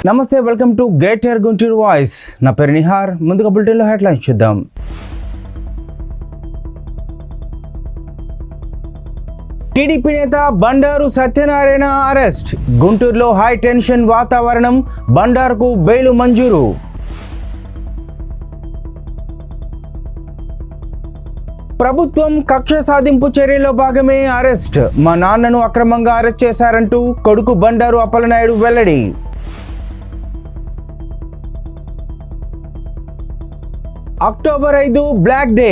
నమస్తే, welcome to greater Guntur voice. నా పేరు నిహార్. ముందుగా బులెటిన్లో హెడ్లైన్స్ చూద్దాం. టీడీపీ నేత బండారు సత్యనారాయణ అరెస్ట్. గుంటూరులో హై టెన్షన్ వాతావరణం. బండారుకు బెయిల్ మంజూరు. ప్రభుత్వం కక్ష సాధింపు చర్యలో భాగమే అరెస్ట్. మా నాన్నను అక్రమంగా అరెస్ట్ చేశారంటూ కొడుకు బండారు అప్పలనాయుడు వెల్లడి. October 5 black day.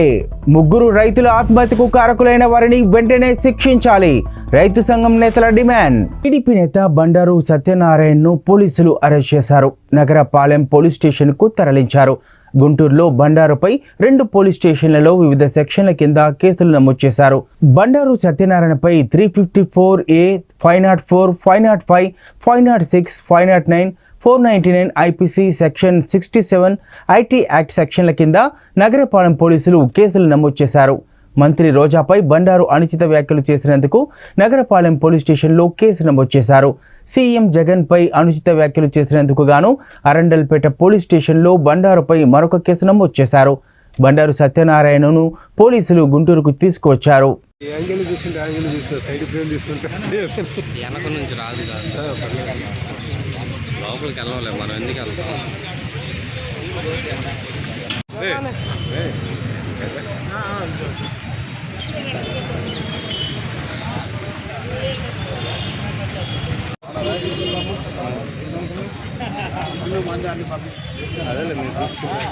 ముగ్గురు రైతుల ఆత్మహత్యకు కారకులైన వారిని వెంటనే శిక్షించాలి. రైతు సంఘం నేతల డిమాండ్. టీడీపీ నేత బండారు సత్యనారాయణను పోలీసులు అరెస్ట్ చేశారు. నగరపాలెం పోలీస్ స్టేషన్కు తరలించారు. గుంటూరులో బండారుపై 2 పోలీస్ స్టేషన్లలో వివిధ సెక్షన్ల కింద కేసులు నమోదు చేశారు. బండారు సత్యనారాయణపై 354A, 504, 505, 506, 509, 499 IPC section 67 IT act సెక్షన్ల కింద నగరపాలెం పోలీసులు కేసులు నమోదు చేశారు. మంత్రి రోజాపై బండారు అనుచిత వ్యాఖ్యలు చేసినందుకు నగరపాలెం పోలీస్ స్టేషన్లో కేసు నమోదు చేశారు. సీఎం జగన్పై అనుచిత వ్యాఖ్యలు చేసినందుకు గాను అరండల్పేట పోలీస్ స్టేషన్లో బండారుపై మరొక కేసు నమోదు చేశారు. బండారు సత్యనారాయణను పోలీసులు గుంటూరుకు తీసుకువచ్చారు. లోపలికి వెళ్ళలే, మనం ఎందుకు వెళ్తాం? అదే మీరు తీసుకుంటారు.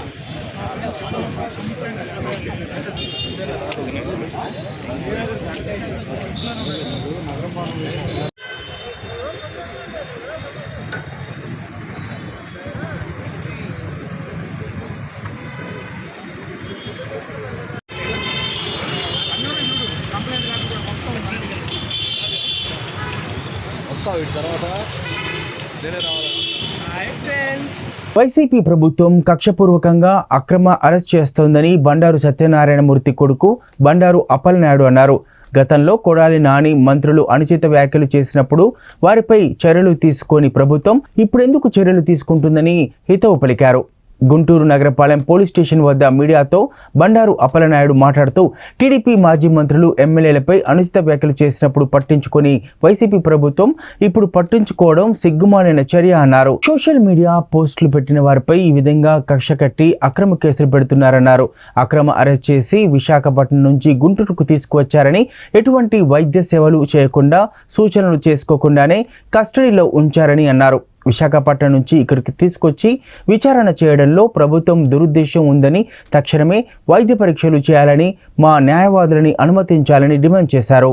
వైసీపీ ప్రభుత్వం కక్షపూర్వకంగా అక్రమ అరెస్ట్ చేస్తోందని బండారు సత్యనారాయణ మూర్తి కొడుకు బండారు అప్పలనాయుడు అన్నారు. గతంలో కొడాలి నాని మంత్రులు అనుచిత వ్యాఖ్యలు చేసినప్పుడు వారిపై చర్యలు తీసుకోని ప్రభుత్వం ఇప్పుడెందుకు చర్యలు తీసుకుంటుందని హితవు పలికారు. గుంటూరు నగరపాలెం పోలీస్ స్టేషన్ వద్ద మీడియాతో బండారు అప్పలనాయుడు మాట్లాడుతూ టీడీపీ మాజీ మంత్రులు ఎమ్మెల్యేలపై అనుచిత వ్యాఖ్యలు చేసినప్పుడు పట్టించుకొని వైసీపీ ప్రభుత్వం ఇప్పుడు పట్టించుకోవడం సిగ్గుమాలిన చర్య అన్నారు. సోషల్ మీడియా పోస్టులు పెట్టిన వారిపై ఈ విధంగా కక్ష కట్టి అక్రమ కేసులు పెడుతున్నారన్నారు. అక్రమ అరెస్ట్ చేసి విశాఖపట్నం నుంచి గుంటూరుకు తీసుకువచ్చారని, ఎటువంటి వైద్య సేవలు చేయకుండా సూచనలు చేసుకోకుండానే కస్టడీలో ఉంచారని అన్నారు. విశాఖపట్నం నుంచి ఇక్కడికి తీసుకొచ్చి విచారణ చేయడంలో ప్రభుత్వం దురుద్దేశం ఉందని, తక్షణమే వైద్య పరీక్షలు చేయాలని, మా న్యాయవాదులని అనుమతించాలని డిమాండ్ చేశారు.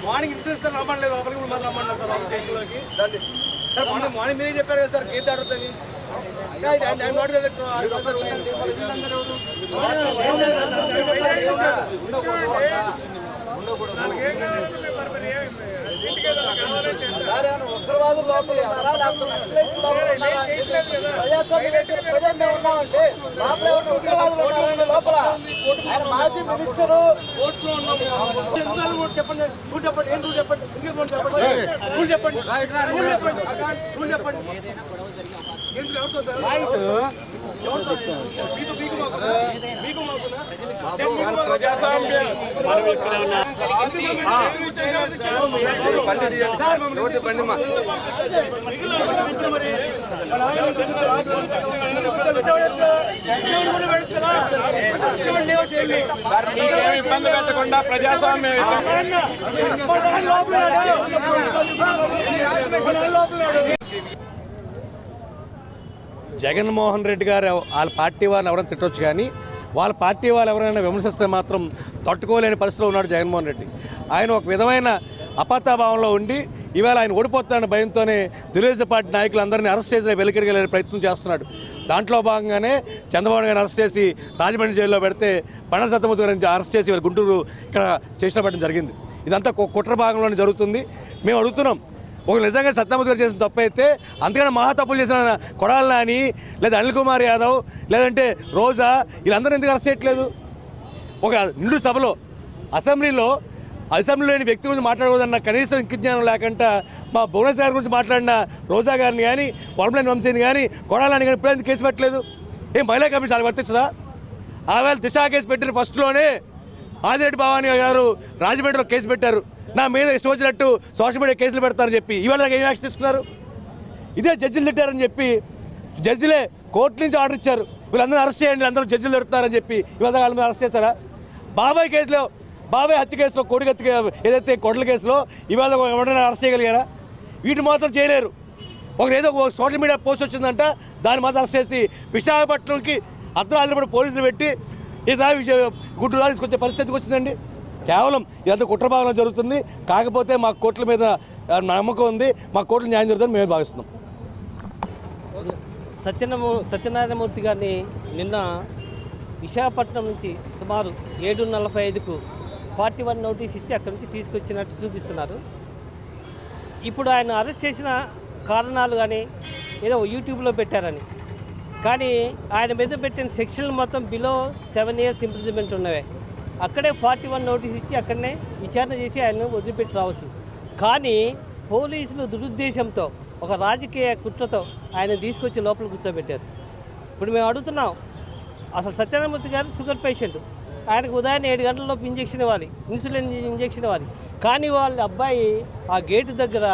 మార్నింగ్ ఇన్సూరెన్స్ రమ్మలేదు లోపలికి మళ్ళీ రమ్మన్నారు సార్ స్టేషన్లోకి. సార్ మార్నింగ్ మీరే చెప్పారు కదా సార్ కేసు ఆడుతుంది. ఉగ్రవాదులు లోపల ఉన్నారా లేకపోతే నక్సలైట్ లోపల ఉన్నారా ప్రజాస్వామ్య దేశంలో ప్రజలు మేము ఉన్నామంటే లోపల ఎవరు ఉగ్రవాదులు ఉన్నారండి లోపల ఆయన మాజీ మినిస్టరు చెప్పండి రూల్ చెప్పండి ఏం రూల్ చెప్పండి ఇంగ్లీష్ చెప్పండి రూల్ చెప్పండి రూల్ చెప్పండి రూల్ చెప్పండి ఇబ్బంది పెట్టకుండా ప్రజాస్వామ్యం జగన్మోహన్ రెడ్డి గారు వాళ్ళ పార్టీ వాళ్ళు ఎవరైనా తిట్టొచ్చు, కానీ వాళ్ళ పార్టీ వాళ్ళు ఎవరైనా విమర్శిస్తే మాత్రం తట్టుకోలేని పరిస్థితిలో ఉన్నాడు జగన్మోహన్ రెడ్డి. ఆయన ఒక విధమైన అపత్తాభావంలో ఉండి ఇవాళ ఆయన ఓడిపోతాడన్న భయంతోనే తెలుగుదేశం పార్టీ నాయకులందరినీ అరెస్ట్ చేసి వెలికిరిగలే ప్రయత్నం చేస్తున్నాడు. దాంట్లో భాగంగానే చంద్రబాబు గారిని అరెస్ట్ చేసి రాజమండ్రి జైల్లో పెడితే బండారు సత్యమూర్తి గారిని అరెస్ట్ చేసి గుంటూరు ఇక్కడ స్టేషన్లో పెట్టడం జరిగింది. ఇదంతా కుట్ర భాగంలోనే జరుగుతుంది. మేము అడుగుతున్నాం, ఒక నిజంగా సత్యమూర్తి గారు చేసిన తప్పు అయితే అంతకన్నా మహా తప్పులు చేసిన కొడాలి నాని లేదా అనిల్ కుమార్ యాదవ్ లేదంటే రోజా వీళ్ళందరూ ఎందుకు అరెస్ట్ చేయట్లేదు? ఒక నిండు సభలో అసెంబ్లీలో లేని వ్యక్తి గురించి మాట్లాడకూడదన్న కనీసం ఇంకిజ్ఞానం లేకుండా మా భువనేశ్వర్ గారి గురించి మాట్లాడిన రోజా గారిని కానీ వరమలేని వంశీని కానీ కొడాలని కానీ ఇప్పుడు కేసు పెట్టలేదు? ఏం మహిళా కమిషన్ అది వర్తించదా? ఆవేళ దిశ కేసు పెట్టిన ఫస్ట్లోనే ఆదిరెడ్డి భవానీ గారు రాజమండ్రిలో కేసు పెట్టారు. నా మీద ఇష్టం వచ్చినట్టు సోషల్ మీడియా కేసులు పెడతారని చెప్పి ఇవాళ ఏం యాక్షన్ తీసుకున్నారు? ఇదే జడ్జిలు తిట్టారని చెప్పి జడ్జిలే కోర్టు నుంచి ఆర్డర్ ఇచ్చారు, వీళ్ళందరూ అరెస్ట్ చేయండి, అందరూ జడ్జిలు తిడతారని చెప్పి ఇవాళ వాళ్ళ మీద అరెస్ట్ చేస్తారా? బాబాయ్ హత్య కేసులో కోడిగత్తి ఏదైతే కొడల కేసులో ఇవాళ ఎవరైనా అరెస్ట్ చేయగలిగారా? వీటిని మాత్రం చేయలేరు. ఏదో సోషల్ మీడియా పోస్ట్ వచ్చిందంట, దాన్ని మాత్రం అరెస్ట్ చేసి విశాఖపట్నంకి అర్ధరాత్రి పోలీసులు పెట్టి గుంటూరు తీసుకొచ్చే పరిస్థితికి వచ్చిందండి. కేవలం ఇదంతా కుట్రభావన జరుగుతుంది. కాకపోతే మా కోర్టుల మీద నమ్మకం ఉంది, మా కోర్టులు న్యాయం జరుగుతుందని మేము భావిస్తున్నాం. సత్యనారాయణమూర్తి గారిని నిన్న విశాఖపట్నం నుంచి సుమారు 7:45కు 41 నోటీస్ ఇచ్చి అక్కడి నుంచి తీసుకొచ్చినట్టు చూపిస్తున్నారు. ఇప్పుడు ఆయన అరెస్ట్ చేసిన కారణాలు కానీ ఏదో యూట్యూబ్లో పెట్టారని, కానీ ఆయన మీద పెట్టిన సెక్షన్లు మొత్తం బిలో 7 years ఇంప్రిజన్మెంట్ ఉన్నవే. అక్కడే 41 నోటీస్ ఇచ్చి అక్కడనే విచారణ చేసి ఆయనను వదిలిపెట్టి రావచ్చు. కానీ పోలీసులు దురుద్దేశంతో ఒక రాజకీయ కుట్రతో ఆయన తీసుకొచ్చి లోపల కూర్చోబెట్టారు. ఇప్పుడు మేము అడుగుతున్నాం, అసలు సత్యనారాయణమూర్తి గారు షుగర్ పేషెంట్, ఆయనకు ఉదయం 7 గంటలలోపు ఇంజక్షన్ ఇవ్వాలి, ఇన్సులిన్ ఇంజక్షన్ ఇవ్వాలి. కానీ వాళ్ళ అబ్బాయి ఆ గేటు దగ్గర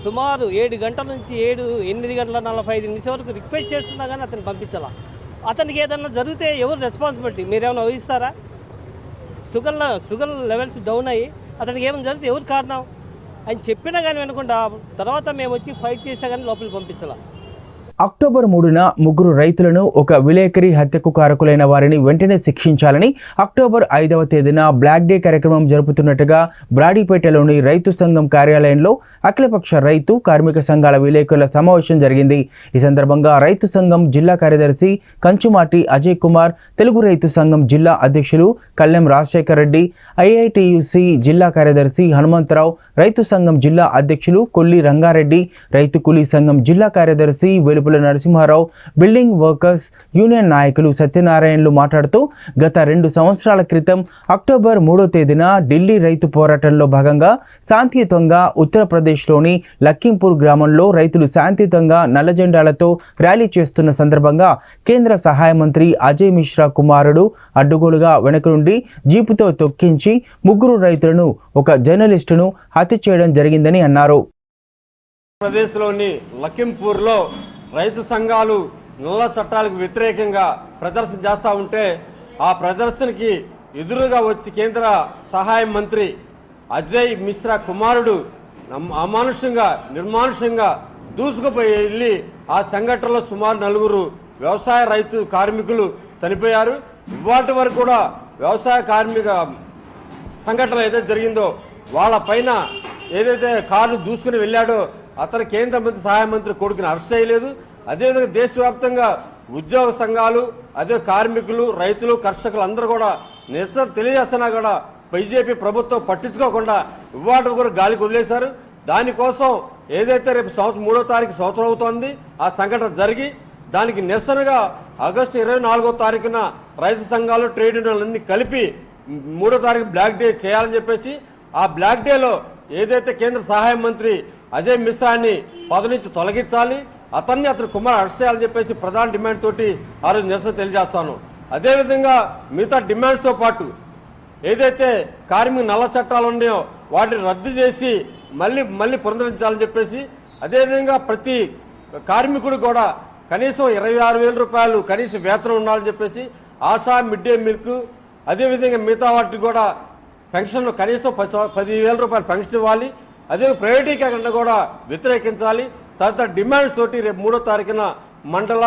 సుమారు 7 గంటల నుంచి 8:45 వరకు రిక్వెస్ట్ చేస్తున్నా కానీ అతను పంపించాలా. అతనికి ఏదన్నా జరిగితే ఎవరు రెస్పాన్సిబిలిటీ? మీరేమైనా వహిస్తారా? షుగర్ లెవెల్స్ డౌన్ అయ్యి అతనికి ఏమైనా జరిగితే ఎవరు కారణం? ఆయన చెప్పినా కానీ వినకుండా తర్వాత మేము వచ్చి ఫైట్ చేసినా కానీ లోపలికి పంపించాలా. అక్టోబర్ 3న ముగ్గురు రైతులను ఒక విలేకరి హత్యకు కారకులైన వారిని వెంటనే శిక్షించాలని అక్టోబర్ 5వ తేదీన బ్లాక్ డే కార్యక్రమం జరుపుతున్నట్టుగా బ్రాడీపేటలోని రైతు సంఘం కార్యాలయంలో అఖిలపక్ష రైతు కార్మిక సంఘాల విలేకరుల సమావేశం జరిగింది. ఈ సందర్భంగా రైతు సంఘం జిల్లా కార్యదర్శి కంచుమాటి అజయ్ కుమార్, తెలుగు రైతు సంఘం జిల్లా అధ్యక్షులు కల్లెం రాజశేఖర్ రెడ్డి, ఐఐటియుసి జిల్లా కార్యదర్శి హనుమంతరావు, రైతు సంఘం జిల్లా అధ్యక్షులు కొల్లి రంగారెడ్డి, రైతు కూలీ సంఘం జిల్లా కార్యదర్శి వెలుపుల నరసింహారావు, బిల్డింగ్ వర్కర్స్ యూనియన్ నాయకులు సత్యనారాయణలు మాట్లాడుతూ గత 2 సంవత్సరాల క్రితం అక్టోబర్ 3వ తేదీన ఢిల్లీ రైతు పోరాటంలో భాగంగా శాంతియుతంగా ఉత్తరప్రదేశ్లోని లఖింపూర్ గ్రామంలో రైతులు శాంతియుతంగా నల్ల జెండాలతో ర్యాలీ చేస్తున్న సందర్భంగా కేంద్ర సహాయ మంత్రి అజయ్ మిశ్రా కుమారుడు అడ్డుగోలుగా వెనుక నుండి జీపుతో తొక్కించి ముగ్గురు రైతులను ఒక జర్నలిస్టును హత్య చేయడం జరిగిందని అన్నారు. ప్రదేశ్లోని లఖింపూర్లో రైతు సంఘాలు నల్ల చట్టాలకు వ్యతిరేకంగా ప్రదర్శన చేస్తూ ఉంటే ఆ ప్రదర్శనకి ఎదురుగా వచ్చి కేంద్ర సహాయ మంత్రి అజయ్ మిశ్రా కుమారుడు అమానుషంగా నిర్మానుషంగా దూసుకుపోయి వెళ్ళి ఆ సంఘటనలో సుమారు 4 వ్యవసాయ రైతు కార్మికులు చనిపోయారు. ఇవాటి వరకు కూడా వ్యవసాయ కార్మిక సంఘటన ఏదైతే జరిగిందో వాళ్ళ పైన ఏదైతే కారు దూసుకుని వెళ్ళాడో అతను కేంద్ర మంత్రి సహాయ మంత్రి కొడుకుని అరెస్ట్ చేయలేదు. అదేవిధంగా దేశవ్యాప్తంగా ఉద్యోగ సంఘాలు, అదే కార్మికులు, రైతులు, కర్షకులు అందరూ కూడా నిరసన తెలియజేస్తున్నా కూడా బీజేపీ ప్రభుత్వం పట్టించుకోకుండా ఇవాటి కూడా గాలికి వదిలేశారు. దానికోసం ఏదైతే రేపు 3వ తారీఖు సంవత్సరం అవుతోంది ఆ సంఘటన జరిగి దానికి నిరసనగా ఆగస్టు 24వ తారీఖున రైతు సంఘాలు ట్రేడ్ యూనియన్లన్నీ కలిపి 3వ తారీఖు బ్లాక్ డే చేయాలని చెప్పేసి ఆ బ్లాక్ డేలో ఏదైతే కేంద్ర సహాయ మంత్రి అజయ్ మిశ్రాని పదవి నుంచి తొలగించాలి, అతని కుమార్ అరెస్ట్ చేయాలని చెప్పేసి ప్రధాన డిమాండ్ తోటి ఆ రోజు నిరసన తెలియజేస్తాను. అదేవిధంగా మిగతా డిమాండ్స్తో పాటు ఏదైతే కార్మిక నల్ల చట్టాలు ఉన్నాయో వాటిని రద్దు చేసి మళ్ళీ పునరుద్ధరించాలని చెప్పేసి, అదేవిధంగా ప్రతి కార్మికుడు కూడా కనీసం 26,000 రూపాయలు కనీస వేతనం ఉండాలని చెప్పేసి, ఆశా మిడ్ డే మీల్కు అదేవిధంగా మిగతా వాటికి కూడా పెన్షన్ కనీసం 10,000 రూపాయలు పెన్షన్ ఇవ్వాలి, అదే ప్రైవేటీకరణ కూడా వ్యతిరేకించాలి. తదితర డిమాండ్స్ తోటి రేపు 3వ తారీఖున మండల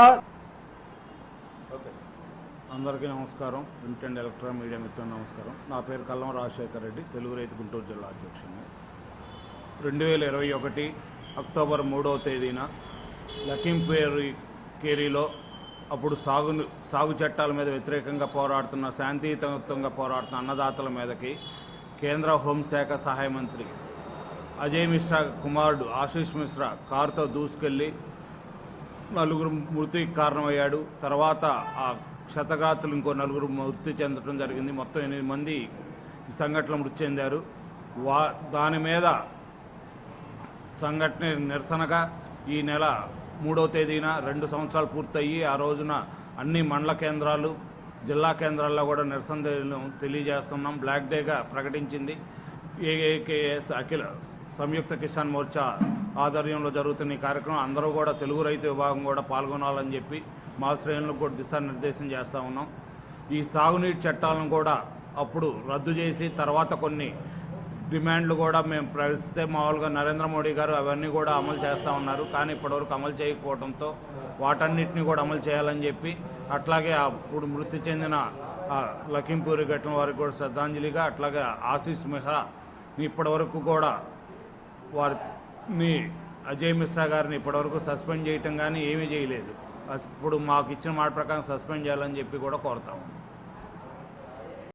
అందరికీ నమస్కారం. ప్రింట్ అండ్ ఎలక్ట్రానిక్ మీడియా మిత్రులు నమస్కారం. నా పేరు కల్లం రాజశేఖర్ రెడ్డి, తెలుగు రైతు గుంటూరు జిల్లా అధ్యక్షుడిని. 2021 అక్టోబర్ 3వ తేదీన లఖింపూర్కేరిలో అప్పుడు సాగు చట్టాల మీద వ్యతిరేకంగా పోరాడుతున్న, శాంతియుతంగా పోరాడుతున్న అన్నదాతల మీదకి కేంద్ర హోంశాఖ సహాయ మంత్రి అజయ్ మిశ్రా కుమారుడు ఆశీష్ మిశ్రా కారుతో దూసుకెళ్ళి 4 మృతికి కారణమయ్యాడు. తర్వాత ఆ క్షతగాతులు ఇంకో 4 మృతి చెందడం జరిగింది. మొత్తం 8 మంది ఈ సంఘటనలో మృతి చెందారు. దాని మీద సంఘటన నిరసనగా ఈ నెల 3వ తేదీన 2 సంవత్సరాలు పూర్తయ్యి ఆ రోజున అన్ని మండల కేంద్రాలు, జిల్లా కేంద్రాల్లో కూడా నిరసన తెలియజేస్తున్నాం. బ్లాక్ డేగా ప్రకటించింది. ఏఏకేఎస్ అఖిల సంయుక్త కిసాన్ మోర్చా ఆధ్వర్యంలో జరుగుతున్న ఈ కార్యక్రమం అందరూ కూడా తెలుగు రైతు విభాగం కూడా పాల్గొనాలని చెప్పి మా శ్రేణులకు కూడా దిశానిర్దేశం చేస్తూ ఉన్నాం. ఈ సాగునీటి చట్టాలను కూడా అప్పుడు రద్దు చేసి తర్వాత కొన్ని డిమాండ్లు కూడా మేము ప్రవేశిస్తే మామూలుగా నరేంద్ర మోడీ గారు అవన్నీ కూడా అమలు చేస్తూ ఉన్నారు. కానీ ఇప్పటివరకు అమలు చేయకపోవడంతో వాటన్నిటిని కూడా అమలు చేయాలని చెప్పి, అట్లాగే అప్పుడు మృతి చెందిన లఖింపూర్ ఘటన వారికి కూడా శ్రద్ధాంజలిగా, అట్లాగే ఆశీష్ మిశ్రా ఇప్పటివరకు కూడా వారిని అజయ్ మిశ్రా గారిని ఇప్పటివరకు సస్పెండ్ చేయటం కానీ ఏమీ చేయలేదు. ఇప్పుడు మాకు ఇచ్చిన మాట ప్రకారం సస్పెండ్ చేయాలని చెప్పి కూడా కోరుతాము.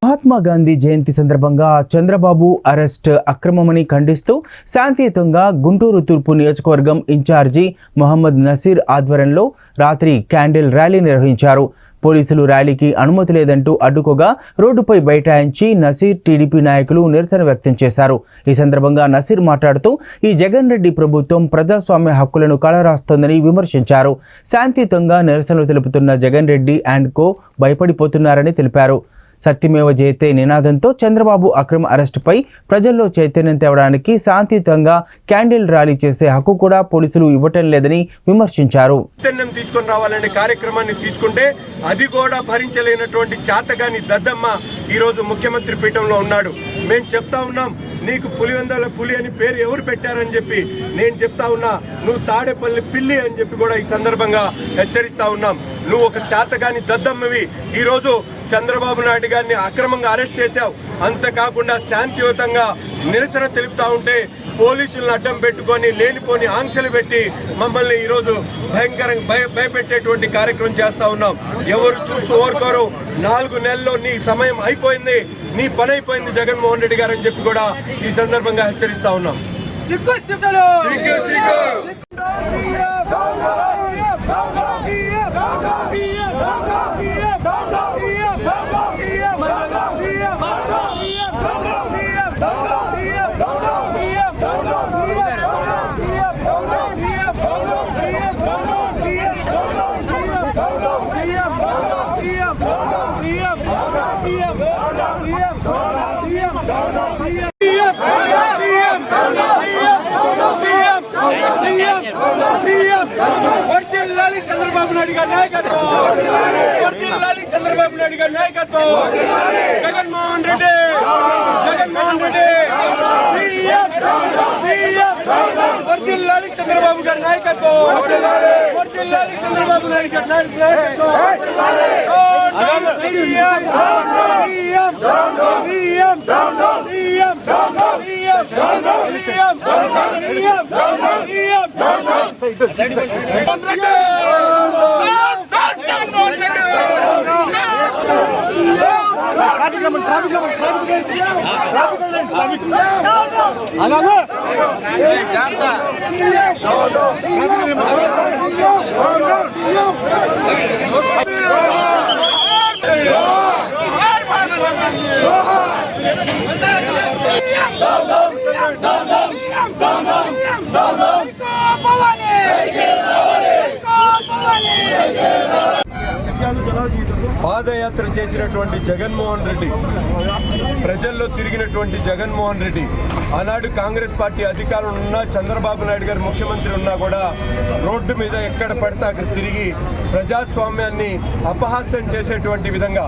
మహాత్మా గాంధీ జయంతి సందర్భంగా చంద్రబాబు అరెస్ట్ అక్రమమని ఖండిస్తూ శాంతియుతంగా గుంటూరు తూర్పు నియోజకవర్గం ఇన్ఛార్జి మొహమ్మద్ నసీర్ ఆధ్వర్యంలో రాత్రి క్యాండిల్ ర్యాలీ నిర్వహించారు. పోలీసులు ర్యాలీకి అనుమతి లేదంటూ అడ్డుకోగా రోడ్డుపై బైఠాయించి నసీర్, టీడీపీ నాయకులు నిరసన వ్యక్తం చేశారు. ఈ సందర్భంగా నసీర్ మాట్లాడుతూ ఈ జగన్ రెడ్డి ప్రభుత్వం ప్రజాస్వామ్య హక్కులను కళరాస్తోందని విమర్శించారు. శాంతియుతంగా నిరసనలు తెలుపుతున్న జగన్ రెడ్డి అండ్ కో భయపడిపోతున్నారని తెలిపారు. సత్యమేవ జయతే నినాదంతో చంద్రబాబు అక్రమ అరెస్టుపై ప్రజల్లో చైతన్యం తేవడానికి శాంతియుతంగా క్యాండిల్ ర్యాలీ చేసే హక్కు కూడా పోలీసులు ఇవ్వటం లేదని విమర్శించారు. చైతన్యం తీసుకొని రావాలనే కార్యక్రమాన్ని తీసుకుంటే అది కూడా భరించలేనటువంటి చాతగాని దద్దమ్మ ఈరోజు ముఖ్యమంత్రి పీఠంలో ఉన్నాడు. మేము చెప్తా ఉన్నాం, నీకు పులివెందుల పులి అని పేరు ఎవరు పెట్టారని చెప్పి నేను చెప్తా ఉన్నా. నువ్వు తాడేపల్లి పిల్లి అని చెప్పి కూడా ఈ సందర్భంగా హెచ్చరిస్తా ఉన్నాం. నువ్వు ఒక చాతగాని దద్దమ్మవి. ఈరోజు చంద్రబాబు నాయుడు గారిని అక్రమంగా అరెస్ట్ చేశావు. అంతేకాకుండా శాంతియుతంగా నిరసన తెలుపుతా ఉంటే పోలీసులను అడ్డం పెట్టుకొని లేనిపోని ఆంక్షలు పెట్టి మమ్మల్ని ఈరోజు భయంకరంగా భయపెట్టేటువంటి కార్యక్రమం చేస్తా ఉన్నాం. ఎవరు చూస్తూ ఓరుకోరు. 4 నెలల్లో నీ సమయం అయిపోయింది, నీ పని అయిపోయింది జగన్మోహన్ రెడ్డి గారు అని చెప్పి కూడా ఈ సందర్భంగా హెచ్చరిస్తా ఉన్నాం. వర్ధిల్లాలి చంద్రబాబు నాయుడు గారి నాయకత్వం, వర్ధిల్లాలి చంద్రబాబు నాయుడు గారి నాయకత్వం. జగన్మోహన్ రెడ్డి, జగన్మోహన్ రెడ్డి వర్ధిల్లాలి చంద్రబాబు గారి నాయకత్వం, వర్ధిల్లాలి చంద్రబాబు నాయుడు గారి నాయకత్వం. పాదయాత్ర చేసినటువంటి జగన్మోహన్ రెడ్డి, ప్రజల్లో తిరిగినటువంటి జగన్మోహన్ రెడ్డి, ఆనాడు కాంగ్రెస్ పార్టీ అధికారంలో ఉన్నా, చంద్రబాబు నాయుడు గారు ముఖ్యమంత్రి ఉన్నా కూడా రోడ్డు మీద ఎక్కడ పడితే అక్కడ తిరిగి ప్రజాస్వామ్యాన్ని అపహాస్యం చేసేటువంటి విధంగా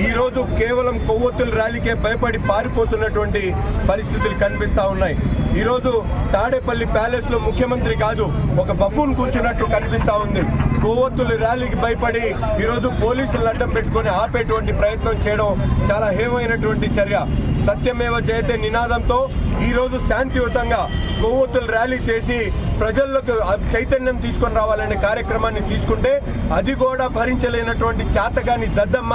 ఈరోజు కేవలం కొవ్వొత్తుల ర్యాలీకే భయపడి పారిపోతున్నటువంటి పరిస్థితులు కనిపిస్తూ ఉన్నాయి. ఈరోజు తాడేపల్లి ప్యాలెస్లో ముఖ్యమంత్రి కాదు, ఒక బఫూన్ కూర్చున్నట్టు కనిపిస్తూ ఉంది. కొవ్వొత్తుల ర్యాలీకి భయపడి ఈరోజు పోలీసులను అడ్డం పెట్టుకొని ఆపేటువంటి ప్రయత్నం చేయడం చాలా హేయమైనటువంటి చర్య. సత్యమేవ జయతే నినాదంతో ఈరోజు శాంతియుతంగా కొవ్వొత్తుల ర్యాలీ చేసి ప్రజల్లోకి చైతన్యం తీసుకొని రావాలనే కార్యక్రమాన్ని తీసుకుంటే అది కూడా భరించలేనటువంటి చాతగాని దద్దమ్మ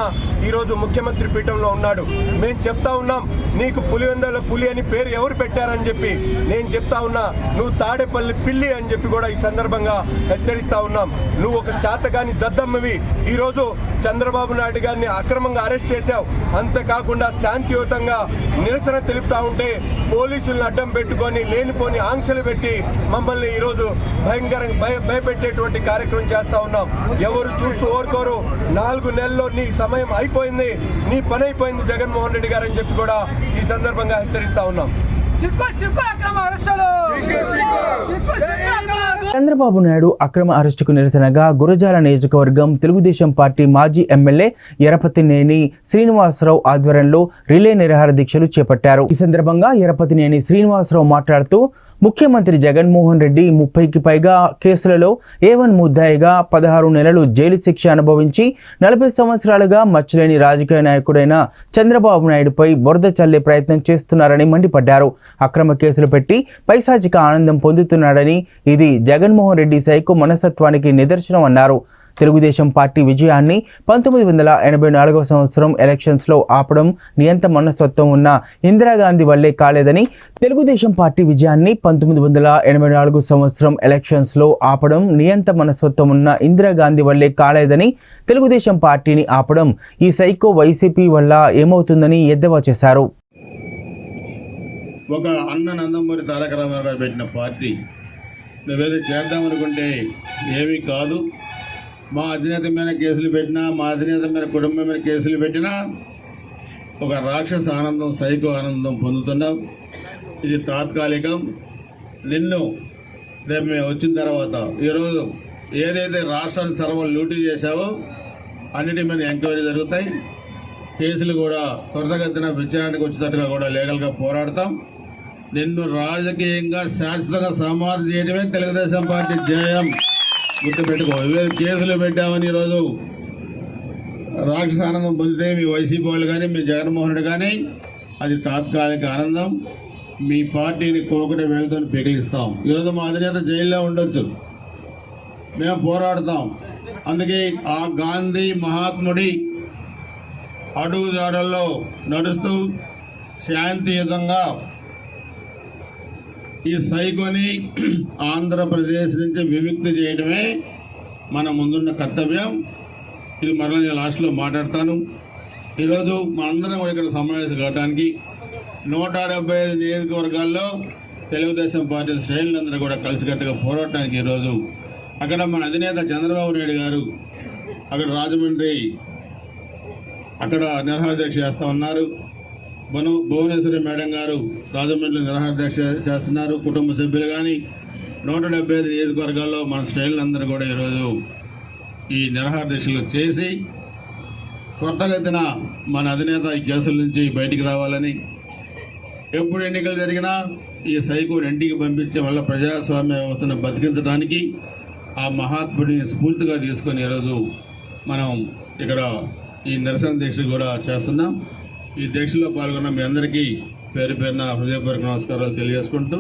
ఈరోజు ముఖ్యమంత్రి పీఠంలో ఉన్నాడు. మేము చెప్తా ఉన్నాం, నీకు పులివెందుల పులి అని పేరు ఎవరు పెట్టారని చెప్పి నేను చెప్తా ఉన్నా, నువ్వు తాడేపల్లి పిల్లి అని చెప్పి కూడా ఈ సందర్భంగా హెచ్చరిస్తా ఉన్నాం. నువ్వు ఒక చాతగాని దద్దమ్మవి. ఈరోజు చంద్రబాబు నాయుడు గారిని అక్రమంగా అరెస్ట్ చేశావు. అంతేకాకుండా శాంతియుతంగా నిరసన తెలుపుతా ఉంటే పోలీసులను అడ్డం పెట్టుకొని లేనిపోని ఆంక్షలు పెట్టి మమ్మల్ని ఈరోజు భయంకరంగా భయపెట్టేటువంటి కార్యక్రమం చేస్తా ఉన్నాం. ఎవరు చూస్తూ ఓరుకోరు. 4 నెలల్లో నీ సమయం అయిపోయింది, నీ పని అయిపోయింది జగన్మోహన్ రెడ్డి గారు అని చెప్పి కూడా ఈ సందర్భంగా హెచ్చరిస్తా ఉన్నాం. చంద్రబాబు నాయుడు అక్రమ అరెస్టుకు నిరసనగా గురజాల నియోజకవర్గం తెలుగుదేశం పార్టీ మాజీ ఎమ్మెల్యే ఎరపతినేని శ్రీనివాసరావు ఆధ్వర్యంలో రిలే నిరాహార దీక్షలు చేపట్టారు. ఈ సందర్భంగా ఎరపతినేని శ్రీనివాసరావు మాట్లాడుతూ ముఖ్యమంత్రి జగన్మోహన్ రెడ్డి 30కి పైగా కేసులలో A1 ముద్దాయిగా 16 నెలలు జైలు శిక్ష అనుభవించి 40 సంవత్సరాలుగా మచ్చలేని రాజకీయ నాయకుడైన చంద్రబాబు నాయుడుపై బురద చల్లే ప్రయత్నం చేస్తున్నారని మండిపడ్డారు. అక్రమ కేసులు పెట్టి పైశాచిక ఆనందం పొందుతున్నాడని, ఇది జగన్మోహన్ రెడ్డి సైకో మనస్తత్వానికి నిదర్శనం అన్నారు. తెలుగుదేశం పార్టీ విజయాన్ని 1984 సంవత్సరం ఎలక్షన్స్లో ఆపడం నియంత మనస్తత్వం ఉన్న ఇందిరాగాంధీ వల్లే కాలేదని, తెలుగుదేశం పార్టీ విజయాన్ని 1984 సంవత్సరం ఎలక్షన్స్లో ఆపడం నియంత మనస్తత్వం ఉన్న ఇందిరాగాంధీ వల్లే కాలేదని, తెలుగుదేశం పార్టీని ఆపడం ఈ సైకో వైసీపీ వల్ల ఏమవుతుందని ఎద్దేవా చేశారు. ఒక అన్న నందమూరి తారక రామారావు గారు పెట్టిన పార్టీ నువ్వేదో చేద్దామనుకుంటే ఏమీ కాదు. మా అధినేత మీద కేసులు పెట్టినా, మా అధినేత మీద కుటుంబం మీద కేసులు పెట్టినా ఒక రాక్షస ఆనందం, సైకో ఆనందం పొందుతున్నాం. ఇది తాత్కాలికం. నిన్ను రేపు మేము వచ్చిన తర్వాత ఈరోజు ఏదైతే రాష్ట్రాన్ని సర్వం లూటీ చేశావో అన్నిటి మీద ఎంక్వైరీ జరుగుతాయి. కేసులు కూడా త్వరితగతిన విచారణకు వచ్చేటట్టుగా కూడా లీగల్గా పోరాడతాం. నిన్ను రాజకీయంగా శాశ్వతంగా సమాధి చేయడమే తెలుగుదేశం పార్టీ ధ్యేయం. గుర్తుపెట్టుకో. కేసులు పెట్టామని ఈరోజు రాక్షస ఆనందం పొందితే మీ వైసీపీ వాళ్ళు కానీ, మీ జగన్మోహన్ రెడ్డి కానీ, అది తాత్కాలిక ఆనందం. మీ పార్టీని కోకుట వేలతో పిగిలిస్తాం. ఈరోజు మా అధినేత జైల్లో ఉండొచ్చు, మేము పోరాడతాం. అందుకే ఆ గాంధీ మహాత్ముడి అడుగుజాడల్లో నడుస్తూ శాంతియుతంగా ఈ సైకోని ఆంధ్రప్రదేశ్ నుంచి విముక్తి చేయడమే మన ముందున్న కర్తవ్యం. ఇది మరలా నేను లాస్ట్లో మాట్లాడతాను. ఈరోజు మనందరం కూడా ఇక్కడ సమావేశం కావడానికి 175 నియోజకవర్గాల్లో తెలుగుదేశం పార్టీ శ్రేణులందరూ కూడా కలిసికట్టుగా పోరాటానికి ఈరోజు అక్కడ మన అధినేత చంద్రబాబు నాయుడు గారు అక్కడ రాజమండ్రి అక్కడ నిరాహార దీక్ష చేస్తూ ఉన్నారు. భువనేశ్వరి మేడం గారు రాజమండ్రిలో నిరాహార దీక్ష చేస్తున్నారు. కుటుంబ సభ్యులు కానీ 175 నియోజకవర్గాల్లో మన శ్రేణులందరూ కూడా ఈరోజు ఈ నిరాహార దీక్షలు చేసి కొత్తగతిన మన అధినేత ఈ కేసుల నుంచి బయటికి రావాలని, ఎప్పుడు ఎన్నికలు జరిగినా ఈ సైకోని ఇంటికి పంపించే వల్ల ప్రజాస్వామ్య వ్యవస్థను బతికించడానికి ఆ మహాత్ముడిని స్ఫూర్తిగా తీసుకొని ఈరోజు మనం ఇక్కడ ఈ నిరసన దీక్ష కూడా చేస్తున్నాం. ఈ దీక్షలో పాల్గొన్న మీ అందరికీ పేరు పేరున హృదయపూర్వక నమస్కారాలు తెలియజేసుకుంటూ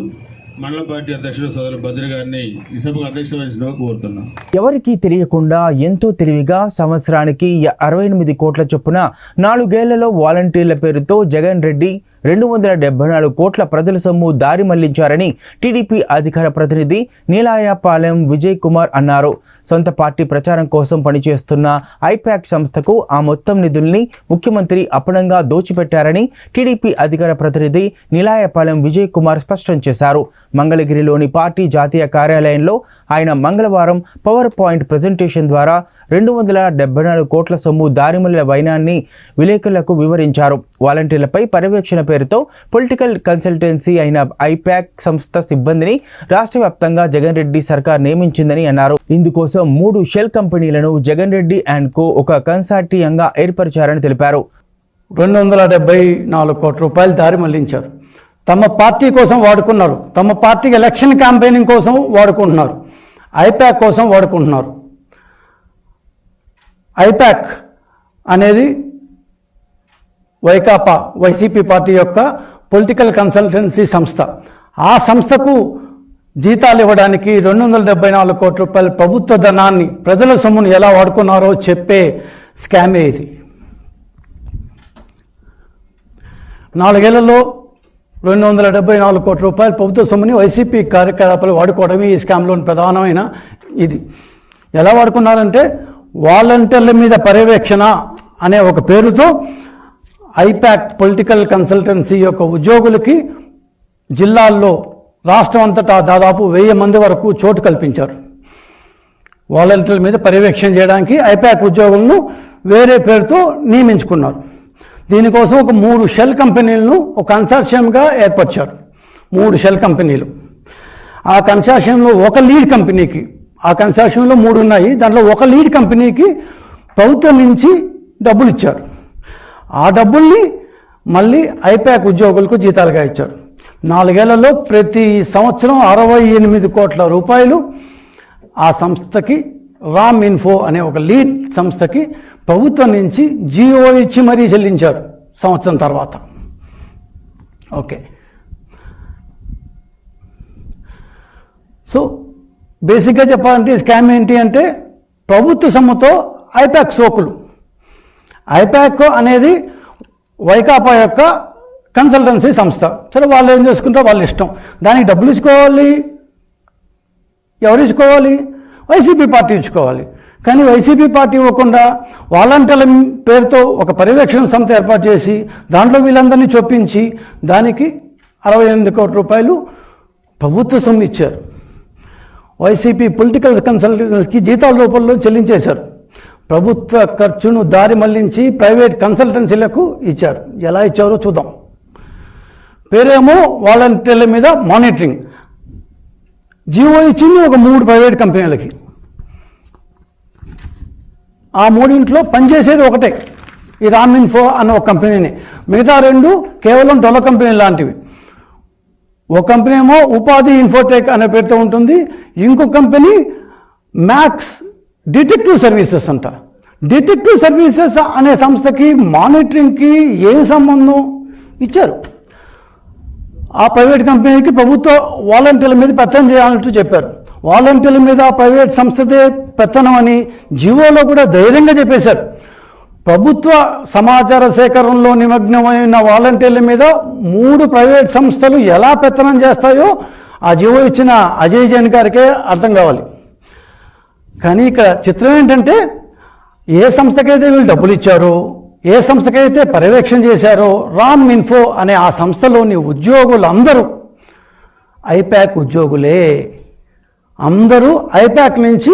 మండల పార్టీ అధ్యక్షుడు సోదరు భద్ర గారిని ఈ సభకు అధ్యక్ష వహించడం కోరుతున్నాం. ఎవరికీ తెలియకుండా ఎంతో తెలివిగా సంవత్సరానికి 68 కోట్ల చొప్పున 4 ఏళ్లలో వాలంటీర్ల పేరుతో జగన్ రెడ్డి 274 కోట్ల ప్రజల సొమ్ము దారి మళ్లించారని టీడీపీ అధికార ప్రతినిధి నీలాయపాలెం విజయ్ కుమార్ అన్నారు. సొంత పార్టీ ప్రచారం కోసం పనిచేస్తున్న ఐపాక్ సంస్థకు ఆ మొత్తం నిధుల్ని ముఖ్యమంత్రి అప్పనంగా దోచిపెట్టారని టీడీపీ అధికార ప్రతినిధి నీలాయపాలెం విజయ్ కుమార్ స్పష్టం చేశారు. మంగళగిరిలోని పార్టీ జాతీయ కార్యాలయంలో ఆయన మంగళవారం పవర్ పాయింట్ ప్రజెంటేషన్ ద్వారా 274 కోట్ల సొమ్ము దారిమళ్లిన వైనాన్ని విలేకరులకు వివరించారు. వాలంటీర్లపై పర్యవేక్షణ పేరుతో పొలిటికల్ కన్సల్టెన్సీ అయిన ఐపాక్ సంస్థ సిబ్బందిని రాష్ట్ర వ్యాప్తంగా జగన్ రెడ్డి సర్కార్ నియమించిందని అన్నారు. ఇందుకోసం 3 షెల్ కంపెనీలను జగన్ రెడ్డి అండ్ కో ఒక కన్సార్టియంగా ఏర్పరిచారని తెలిపారు. 274 కోట్ల రూపాయలు దారి మళ్లించారు. తమ పార్టీ కోసం వాడుకున్నారు. తమ పార్టీకి ఎలక్షన్ క్యాంపెయినింగ్ కోసం వాడుకుంటున్నారు. ఐపాక్ కోసం వాడుకుంటున్నారు. ఐపాక్ అనేది వైసీపీ పార్టీ యొక్క పొలిటికల్ కన్సల్టెన్సీ సంస్థ. ఆ సంస్థకు జీతాలు ఇవ్వడానికి 274 కోట్ల రూపాయల ప్రభుత్వ ధనాన్ని, ప్రజల సొమ్మును ఎలా వాడుకున్నారో చెప్పే స్కామే ఇది. 4 ఏళ్లలో 274 కోట్ల రూపాయల ప్రభుత్వ సొమ్ముని వైసీపీ కార్యకలాపాలు వాడుకోవడమే ఈ స్కామ్లోని ప్రధానమైన ఇది. ఎలా వాడుకున్నారంటే వాలంటీర్ల మీద పర్యవేక్షణ అనే ఒక పేరుతో ఐపాక్ పొలిటికల్ కన్సల్టెన్సీ యొక్క ఉద్యోగులకి జిల్లాల్లో రాష్ట్రం అంతటా దాదాపు 1000 మంది వరకు చోటు కల్పించారు. వాలంటీర్ల మీద పర్యవేక్షణ చేయడానికి ఐపాక్ ఉద్యోగులను వేరే పేరుతో నియమించుకున్నారు. దీనికోసం ఒక 3 షెల్ కంపెనీలను ఒక కన్సార్షియంగా ఏర్పరిచారు. 3 షెల్ కంపెనీలు. ఆ కన్సార్షియంలో ఒక లీడ్ కంపెనీకి, ఆ కన్సార్షియంలో 3 ఉన్నాయి, దాంట్లో ఒక లీడ్ కంపెనీకి ప్రభుత్వం నుంచి డబ్బులు ఇచ్చారు. ఆ డబ్బుల్ని మళ్ళీ ఐపాక్ ఉద్యోగులకు జీతాలుగా ఇచ్చారు. 4 ఏళ్లలో ప్రతి సంవత్సరం 68 కోట్ల రూపాయలు ఆ సంస్థకి, రామ్ ఇన్ఫో అనే ఒక లీడ్ సంస్థకి ప్రభుత్వం నుంచి జియో ఇచ్చి మరీ చెల్లించారు సంవత్సరం తర్వాత. ఓకే, సో బేసిక్గా చెప్పాలంటే స్కామ్ ఏంటి అంటే ప్రభుత్వ సొమ్ముతో ఐపాక్ సోకులు. ఐపాక్ అనేది వైకాపా యొక్క కన్సల్టెన్సీ సంస్థ. సరే, వాళ్ళు ఏం చేసుకుంటారో వాళ్ళ ఇష్టం. దానికి డబ్బులు ఇచ్చుకోవాలి. ఎవరు ఇచ్చుకోవాలి? వైసీపీ పార్టీ ఇచ్చుకోవాలి. కానీ వైసీపీ పార్టీ ఇవ్వకుండా వాలంటీర్ల పేరుతో ఒక పర్యవేక్షణ సంస్థ ఏర్పాటు చేసి దాంట్లో వీళ్ళందరినీ చొప్పించి దానికి 68 కోట్ల రూపాయలు ప్రభుత్వ సొమ్ము ఇచ్చారు. వైసీపీ పొలిటికల్ కన్సల్టెన్సీకి జీతాల రూపంలో చెల్లించేశారు. ప్రభుత్వ ఖర్చును దారి మళ్లించి ప్రైవేట్ కన్సల్టెన్సీలకు ఇచ్చారు. ఎలా ఇచ్చారో చూద్దాం. పేరేమో వాలంటీర్ల మీద మానిటరింగ్. జియో ఇచ్చింది ఒక 3 ప్రైవేట్ కంపెనీలకి. ఆ 3 పనిచేసేది ఒకటే, ఈ రామ్ ఇన్ఫో అన్న ఒక కంపెనీని. మిగతా 2 కేవలం డొల్ల కంపెనీ లాంటివి. ఒక కంపెనీ ఏమో ఉపాధి ఇన్ఫోటెక్ అనే పేరుతో ఉంటుంది. ఇంకో కంపెనీ మ్యాక్స్ డిటెక్టివ్ సర్వీసెస్ అంట. డిటెక్టివ్ సర్వీసెస్ అనే సంస్థకి మానిటరింగ్కి ఏం సంబంధం ఇచ్చారు? ఆ ప్రైవేట్ కంపెనీకి ప్రభుత్వ వాలంటీర్ల మీద పెత్తనం చేయాలంటూ చెప్పారు. వాలంటీర్ల మీద ప్రైవేట్ సంస్థదే పెత్తనం అని జివోలో కూడా ధైర్యంగా చెప్పేశారు. ప్రభుత్వ సమాచార సేకరణలో నిమగ్నమైన వాలంటీర్ల మీద 3 ప్రైవేట్ సంస్థలు ఎలా పెత్తనం చేస్తాయో ఆ జివో ఇచ్చిన అజయ్ జైన్ గారికే అర్థం కావాలి. కానీ ఇక్కడ చిత్రం ఏంటంటే ఏ సంస్థకైతే వీళ్ళు డబ్బులు ఇచ్చారో, ఏ సంస్థకైతే పర్యవేక్షణ చేశారో రామ్ ఇన్ఫో అనే ఆ సంస్థలోని ఉద్యోగులందరూ ఐపాక్ ఉద్యోగులే. అందరూ ఐపాక్ నుంచి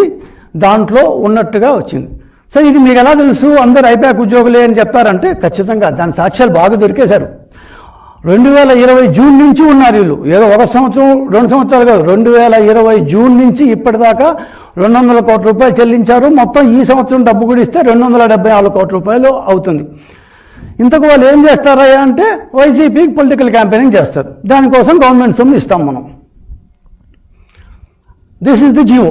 దాంట్లో ఉన్నట్టుగా వచ్చింది. సో ఇది మీకు ఎలా తెలుసు అందరూ ఐపాక్ ఉద్యోగులే అని చెప్తారంటే ఖచ్చితంగా దాని సాక్ష్యాలు బాగా దొరికేశారు. 2020 జూన్ నుంచి ఉన్నారు వీళ్ళు. ఏదో 1 సంవత్సరం 2 సంవత్సరాలు కాదు, 2020 జూన్ నుంచి ఇప్పటిదాకా 200 కోట్ల రూపాయలు చెల్లించారు. మొత్తం ఈ సంవత్సరం డబ్బు కూడా ఇస్తే 274 కోట్ల రూపాయలు అవుతుంది. ఇంతకు వాళ్ళు ఏం చేస్తారా అంటే వైసీపీకి పొలిటికల్ క్యాంపెయినింగ్ చేస్తారు. దానికోసం గవర్నమెంట్ సొమ్ము ఇస్తాం మనం. This is the GO.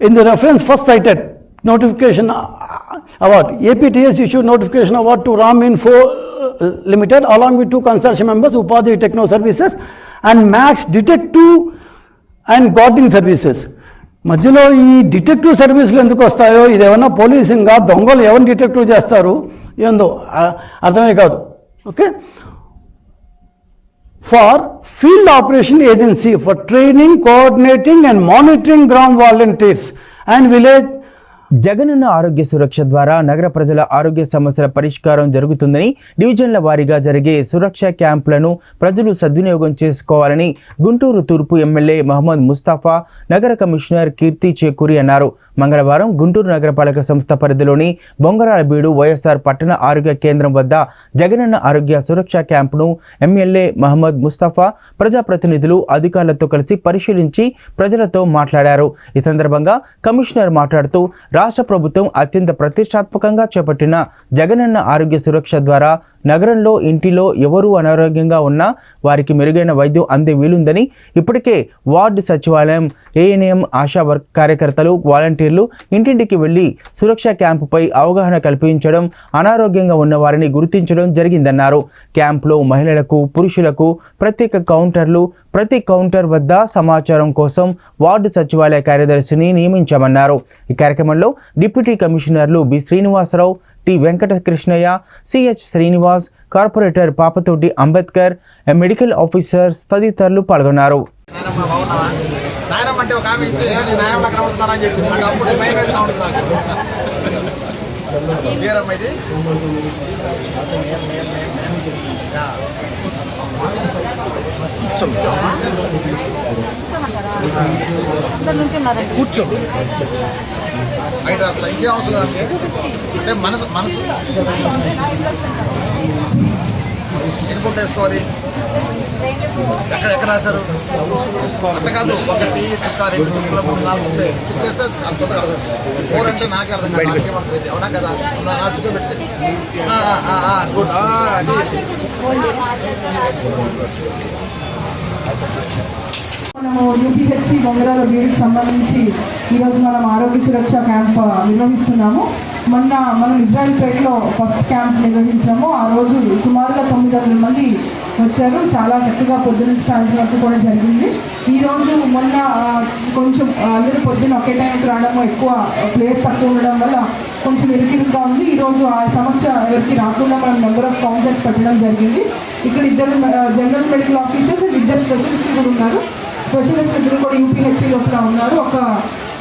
In the reference first cited notification award, APTS issued notification award to Ram Info Limited along with 2 consortium members, Upadhi Techno Services and max detective and guarding services. మధ్యలో ఈ detective సర్వీసులు ఎందుకు వస్తాయో, ఇది ఏమన్నా పోలీసింగా, దొంగలు ఎవరిని detective చేస్తారు ఏందో అర్థమే కాదు. Okay, for field operation agency for training, coordinating and monitoring ground volunteers and village. Jagananna ఆరోగ్య సురక్ష ద్వారా నగర ప్రజల ఆరోగ్య సమస్యల పరిష్కారం జరుగుతుందని, డివిజన్ల వారీగా జరిగే సురక్ష క్యాంపులను ప్రజలు సద్వినియోగం చేసుకోవాలని గుంటూరు తూర్పు ఎమ్మెల్యే మహమ్మద్ ముస్తాఫా, నగర కమిషనర్ కీర్తి చేకూరి అన్నారు. మంగళవారం గుంటూరు నగరపాలక సంస్థ పరిధిలోని బొంగరాలబీడు వైఎస్ఆర్ పట్టణ ఆరోగ్య కేంద్రం వద్ద జగనన్న ఆరోగ్య సురక్ష క్యాంపును ఎమ్మెల్యే మహమ్మద్ ముస్తాఫా, ప్రజాప్రతినిధులు, అధికారులతో కలిసి పరిశీలించి ప్రజలతో మాట్లాడారు. ఈ సందర్భంగా కమిషనర్ మాట్లాడుతూ, రాష్ట్ర ప్రభుత్వం అత్యంత ప్రతిష్టాత్మకంగా చేపట్టిన జగనన్న ఆరోగ్య సురక్ష ద్వారా నగరంలో ఇంటిలో ఎవరు అనారోగ్యంగా ఉన్నా వారికి మెరుగైన వైద్యం అందే వీలుందని, ఇప్పటికే వార్డు సచివాలయం, ఏఎన్ఎం, ఆశా వర్క్ కార్యకర్తలు, వాలంటీర్లు ఇంటింటికి వెళ్లి సురక్ష క్యాంపుపై అవగాహన కల్పించడం, అనారోగ్యంగా ఉన్న వారిని గుర్తించడం జరిగిందన్నారు. క్యాంపులో మహిళలకు, పురుషులకు ప్రత్యేక కౌంటర్లు, ప్రతి కౌంటర్ వద్ద సమాచారం కోసం వార్డు సచివాలయ కార్యదర్శిని నియమించామన్నారు. ఈ కార్యక్రమంలో డిప్యూటీ కమిషనర్లు B Srinivasarao, T Venkatakrishnayya, CH Srinivas, corporator Papathoti Ambedkar, medical officers తదితరులు పాల్గొన్నారు. కూర్చో ఇంకేం అవసరం దానికి అంటే మనసు ఇన్పుట్ వేసుకోవాలి. ఎక్కడ రాశారు అట్లా కాదు, 1 చుక్క 2 చుక్కలు 3 4 చుక్కలు వేస్తే అంత తొందరగా అర్థం. 4 అంటే నాకే అర్థం కాదు, నాకేమంటుంది అవునా కదా, 4 చుక్కలు పెడితే గుడ్. అది మనము యూపీహెచ్సి బొంగరాల వీడికి సంబంధించి ఈరోజు మనం ఆరోగ్య సురక్ష క్యాంప్ నిర్వహిస్తున్నాము. మనం ఇజ్రాయిల్పేటలో ఫస్ట్ క్యాంప్ నిర్వహించాము. ఆ రోజు సుమారుగా 900 మంది వచ్చారు. చాలా చక్కగా పొద్దున్న సాయంత్రం వరకు కూడా జరిగింది. ఈరోజు కొంచెం అందరూ పొద్దున్న ఒకే టైంకి రావడము, ఎక్కువ ప్లేస్ తక్కువ ఉండడం వల్ల కొంచెం ఇరుకిరుగ్గా ఉంది. ఈరోజు ఆ సమస్య ఎవరికి రాకుండా మనం నెంబర్ ఆఫ్ కౌంటర్స్ పెట్టడం జరిగింది. ఇక్కడ 2 జనరల్ మెడికల్ ఆఫీసర్స్, 2 స్పెషలిస్టులు కూడా ఉన్నారు. స్పెషలిస్ట్ ఇద్దరు కూడా యూపీహెచ్సి లోపల ఉన్నారు. ఒక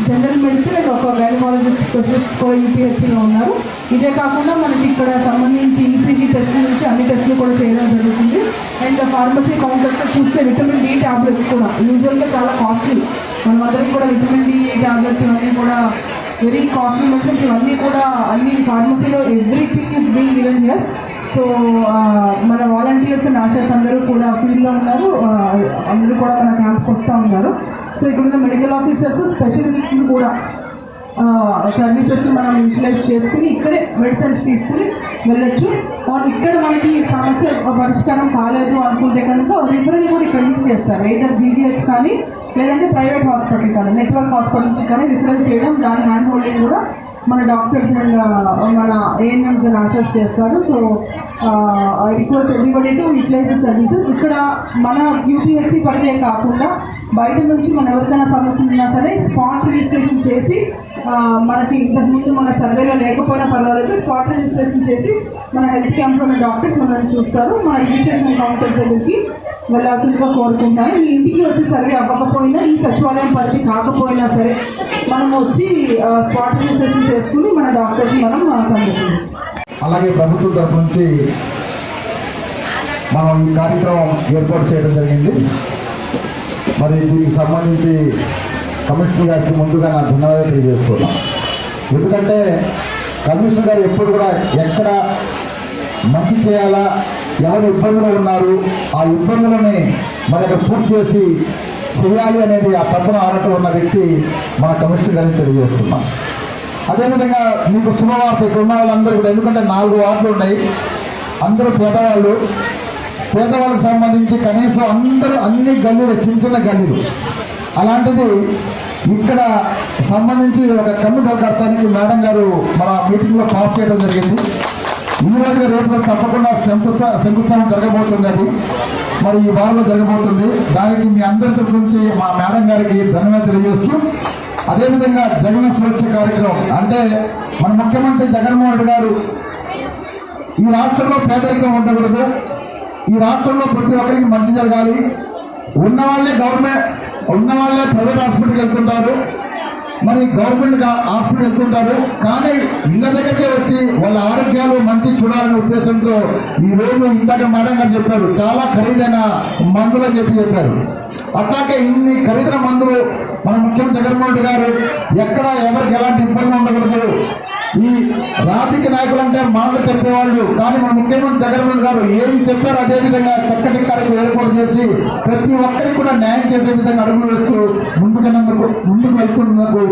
జనరల్ మెడిసిన్ అండ్ ఒక గైనకాలజిస్ట్ స్పెషలిస్ట్ కూడా యూపీహెచ్సిలో ఉన్నారు. ఇదే కాకుండా మనకి ఇక్కడ సంబంధించి ఈసీజీ టెస్టుల నుంచి అన్ని టెస్టులు కూడా చేయడం జరుగుతుంది. అండ్ ఫార్మసీ కౌంటర్స్లో చూస్తే విటమిన్ డి ట్యాబ్లెట్స్ కూడా యూజువల్గా చాలా కాస్ట్లీ. మనమందరికి కూడా విటమిన్ డి ట్యాబ్లెట్స్ ఇవన్నీ కూడా వెరీ కాస్ట్లీ మెడిసిన్స్. ఇవన్నీ కూడా అన్ని ఫార్మసీలో everything is being given here. So మన వాలంటీర్స్ అండ్ ఆశాస్ అందరూ కూడా ఫీల్డ్లో ఉన్నారు. అందరూ కూడా మన క్యాంప్కి వస్తూ ఉన్నారు. సో ఇక్కడున్న మెడికల్ ఆఫీసర్స్, స్పెషలిస్ట్స్ కూడా సర్వీసెస్ని మనం యూటిలైజ్ చేసుకుని ఇక్కడే మెడిసిన్స్ తీసుకుని వెళ్ళొచ్చు. ఇక్కడ మనకి సమస్య పరిష్కారం కాలేదు అనుకుంటే కనుక రిఫరల్ కూడా ఇక్కడ యూజ్ చేస్తారు. ఏదైనా జీజీహెచ్ కానీ లేదంటే ప్రైవేట్ హాస్పిటల్ కానీ, నెట్వర్క్ హాస్పిటల్స్ కానీ రిఫరల్ చేయడం, దాని హ్యాండ్ హోల్డింగ్ కూడా మన డాక్టర్స్ అండ్ మన ఏఎన్ఎంస్ అండ్ ఆశర్స్ చేస్తారు. So I request everybody to utilise the services. ఇక్కడ మన యూపీహెచ్సి పరిధే కాకుండా బయట నుంచి మన ఎవరికైనా సమస్య ఉన్నా సరే స్పాట్ రిజిస్ట్రేషన్ చేసి, మనకి ఇంతకుముందు మన సర్వేలో లేకపోయినా పర్వాలేదు, స్పాట్ రిజిస్ట్రేషన్ చేసి మన హెల్త్ క్యాంప్లో ఉన్న డాక్టర్స్ మనల్ని చూస్తారు. మన రిజిస్ట్రేషన్ కౌంటర్స్ దగ్గరికి వెళ్ళాల్సిందిగా కోరుకుంటాను. ఈ ఇంటికి వచ్చి సర్వే అవ్వకపోయినా, ఈ సచివాలయం పరిధి కాకపోయినా సరే మనం వచ్చి స్పాట్ రిజిస్ట్రేషన్ చేసుకుని మన డాక్టర్ని మనం సందర్శించాం. అలాగే ప్రభుత్వం తరఫు నుంచి మనం ఈ కార్యక్రమం ఏర్పాటు చేయడం జరిగింది. మరి దీనికి సంబంధించి కమిషనర్ గారికి ముందుగా నా ధన్యవాదాలు తెలియజేస్తున్నాం. ఎందుకంటే కమిషనర్ గారు ఎప్పుడు కూడా ఎక్కడ మంచి చేయాలా, ఎవరు ఇబ్బందులు ఉన్నారు, ఆ ఇబ్బందులని మరి అక్కడ పూర్తి చేసి చేయాలి అనేది ఆ తప్పున ఆనటం ఉన్న వ్యక్తి మన కమిషనర్ గారిని తెలియజేస్తున్నాం. అదేవిధంగా మీకు శుభవార్త, ఇక్కడ ఉన్న వాళ్ళందరూ కూడా, ఎందుకంటే 4 వార్డులు ఉన్నాయి, అందరూ పేదవాళ్ళకి సంబంధించి కనీసం అందరూ అన్ని గల్లీలు, చిన్న గల్లీలు, అలాంటిది ఇక్కడ సంబంధించి ఒక కమిటీ కడతానికి మేడం గారు మన మీటింగ్లో పాస్ చేయడం జరిగింది. ఈ రోజుగా రేపు తప్పకుండా శంకుస్థాపన జరగబోతుంది. అది మరి ఈ వారంలో జరగబోతుంది. దానికి మీ అందరి తరపు నుంచి మా మేడం గారికి ధన్యవాదాలు తెలియజేస్తూ, అదేవిధంగా జగన్ సురక్ష కార్యక్రమం అంటే మన ముఖ్యమంత్రి జగన్మోహన్ రెడ్డి గారు ఈ రాష్ట్రంలో పేదరికం ఉండకూడదు, ఈ రాష్ట్రంలో ప్రతి ఒక్కరికి మంచి జరగాలి, ఉన్నవాళ్లే ప్రైవేట్ హాస్పిటల్కి వెళ్తుంటారు, మరి గవర్నమెంట్ హాస్పిటల్ వెళ్తుంటారు, కానీ ఇళ్ళ దగ్గరికి వచ్చి వాళ్ళ ఆరోగ్యాలు మంచి చూడాలనే ఉద్దేశంతో ఈ రోజు ఇందాక మేడం గారు చెప్పారు చాలా ఖరీదైన మందులు అని చెప్పారు. అట్లాగే ఇన్ని ఖరీదైన మందులు మన ముఖ్యమంత్రి జగన్మోహన్ రెడ్డి గారు ఎక్కడ ఎవరికి ఎలాంటి ఇబ్బంది ఉండకూడదు. ఈ రాజకీయ నాయకులు అంటే మాటలు చెప్పేవాళ్ళు, కానీ మన ముఖ్యమంత్రి జగన్మోహన్ గారు ఏం చెప్పారో అదే విధంగా చక్కటి కార్యక్రమం ఏర్పాటు చేసి ప్రతి ఒక్కరికి కూడా న్యాయం చేసే విధంగా అడుగులు వేస్తూ ముందుకు వెళ్తున్నందుకు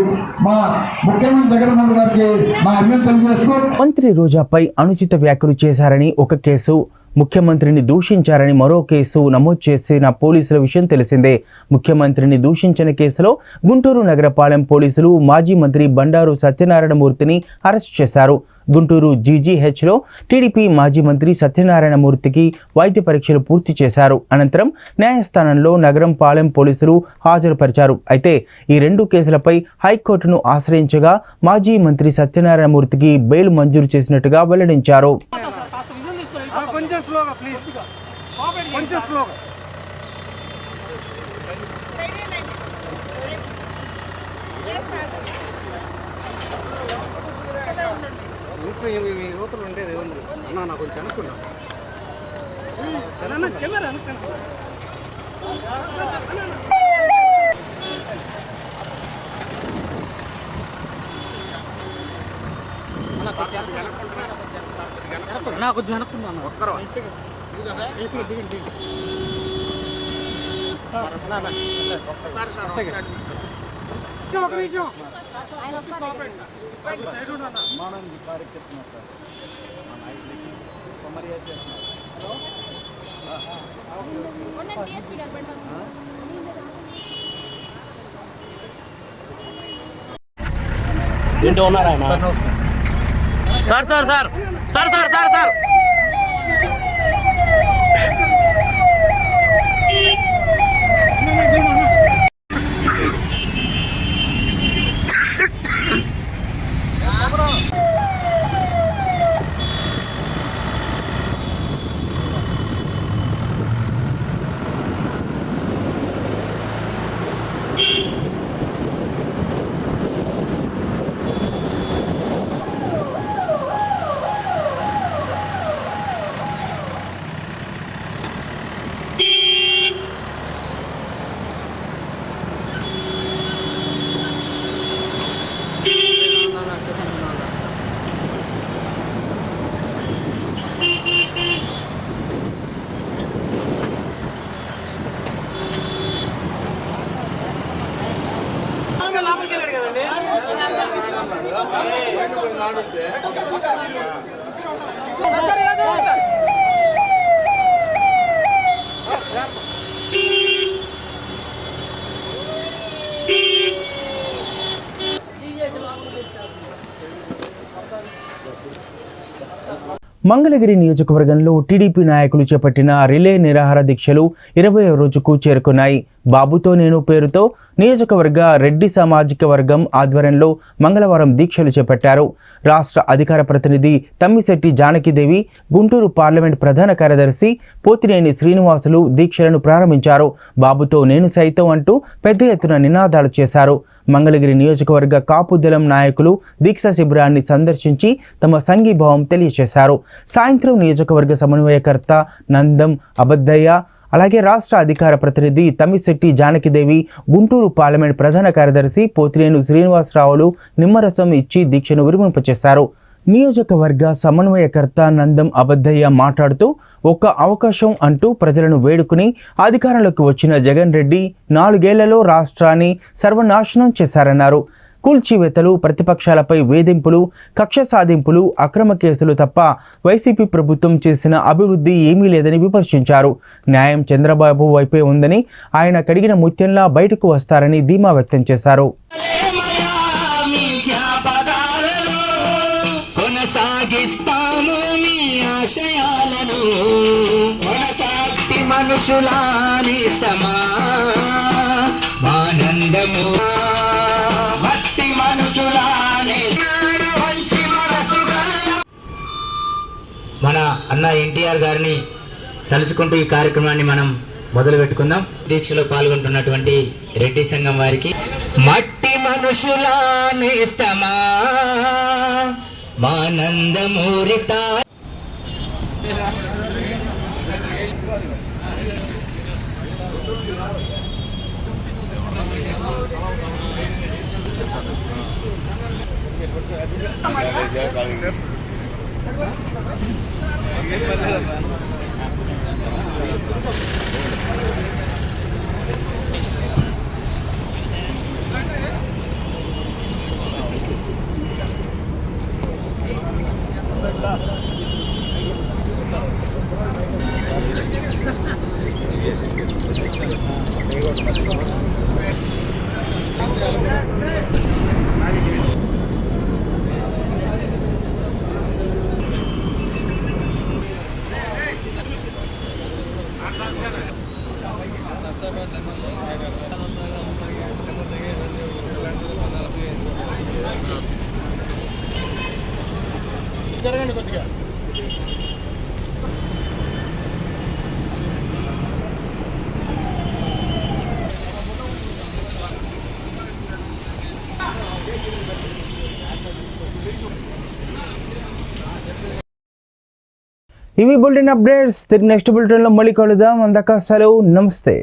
మా ముఖ్యమంత్రి జగన్మోహన్ గారికి మా అభినందనలు తెలియజేస్తూ, మంత్రి రోజాపై అనుచిత వ్యాఖ్యలు చేశారని ఒక కేసు, ముఖ్యమంత్రిని దూషించారని మరో కేసు నమోదు చేసిన పోలీసుల విషయం తెలిసిందే. ముఖ్యమంత్రిని దూషించిన కేసులో గుంటూరు నగరపాలెం పోలీసులు మాజీ మంత్రి బండారు సత్యనారాయణమూర్తిని అరెస్ట్ చేశారు. గుంటూరు జీజీహెచ్లో టీడీపీ మాజీ మంత్రి సత్యనారాయణమూర్తికి వైద్య పరీక్షలు పూర్తి చేశారు. అనంతరం న్యాయస్థానంలో నగరం పాలెం పోలీసులు హాజరుపరిచారు. అయితే ఈ రెండు కేసులపై హైకోర్టును ఆశ్రయించగా మాజీ మంత్రి సత్యనారాయణమూర్తికి బెయిల్ మంజూరు చేసినట్టుగా వెల్లడించారు. కొంచెం స్లోగా ప్లీజ్, కొంచెం స్లోగా. యువతలు ఉండేది అన్నా నాకు కొంచెం అనుకున్నా కెమెరా కొంచెం అనుకున్నాను. ఒక్కరు ఏంటో ఉన్నారా sir sir sir sir sir sir sir Mangalagiri నియోజకవర్గంలో టీడీపీ నాయకులు చేపట్టిన రిలే నిరాహార దీక్షలు 20వ రోజుకు చేరుకున్నాయి. బాబుతో నేను పేరుతో నియోజకవర్గ రెడ్డి సామాజిక వర్గం ఆధ్వర్యంలో మంగళవారం దీక్షలు చేపట్టారు. రాష్ట్ర అధికార ప్రతినిధి తమ్మిశెట్టి జానకిదేవి, గుంటూరు పార్లమెంట్ ప్రధాన కార్యదర్శి పోతినేని శ్రీనివాసులు దీక్షలను ప్రారంభించారు. బాబుతో నేను సైతం అంటూ పెద్ద ఎత్తున నినాదాలు చేశారు. మంగళగిరి నియోజకవర్గ కాపుదళం నాయకులు దీక్షా శిబిరాన్ని సందర్శించి తమ సంఘీభావం తెలియజేశారు. సాయంత్రం నియోజకవర్గ సమన్వయకర్త నందం అబద్దయ్య, అలాగే రాష్ట్ర అధికార ప్రతినిధి తమ్మిశెట్టి జానకిదేవి, గుంటూరు పార్లమెంట్ ప్రధాన కార్యదర్శి పోతినేని శ్రీనివాసరావులు నిమ్మరసం ఇచ్చి దీక్షను విరమింపచేశారు. నియోజకవర్గ సమన్వయకర్త నందం అబద్దయ్య మాట్లాడుతూ ఒక్క అవకాశం అంటూ ప్రజలను వేడుకుని అధికారంలోకి వచ్చిన జగన్ రెడ్డి 4 ఏళ్లలో రాష్ట్రాన్ని సర్వనాశనం చేశారన్నారు. కూల్చివేతలు, ప్రతిపక్షాలపై వేధింపులు, కక్ష సాధింపులు, అక్రమ కేసులు తప్ప వైసీపీ ప్రభుత్వం చేసిన అభివృద్ధి ఏమీ లేదని విమర్శించారు. న్యాయం చంద్రబాబు వైపే ఉందని, ఆయన కడిగిన ముత్యంలా బయటకు వస్తారని ధీమా వ్యక్తం చేశారు. కొనసాగిస్తాము మీ మనుషులానిస్తమా ఆనందము మట్టి మనుషులాని మన అన్న ఎన్టీఆర్ గారిని తలుచుకుంటూ ఈ కార్యక్రమాన్ని మనం మొదలు పెట్టుకుందాం. దీక్షలో పాల్గొంటున్నటువంటి రెడ్డి సంఘం వారికి మట్టి మనుషులానిస్తమా మానందమూరిత జరగండి కొద్దిగా. ఇవి బులెటిన్ అప్డేట్స్. తిరిగి నెక్స్ట్ బులెటిన్లో మళ్ళీ కలుద్దాం. అందాక సెలవు. నమస్తే.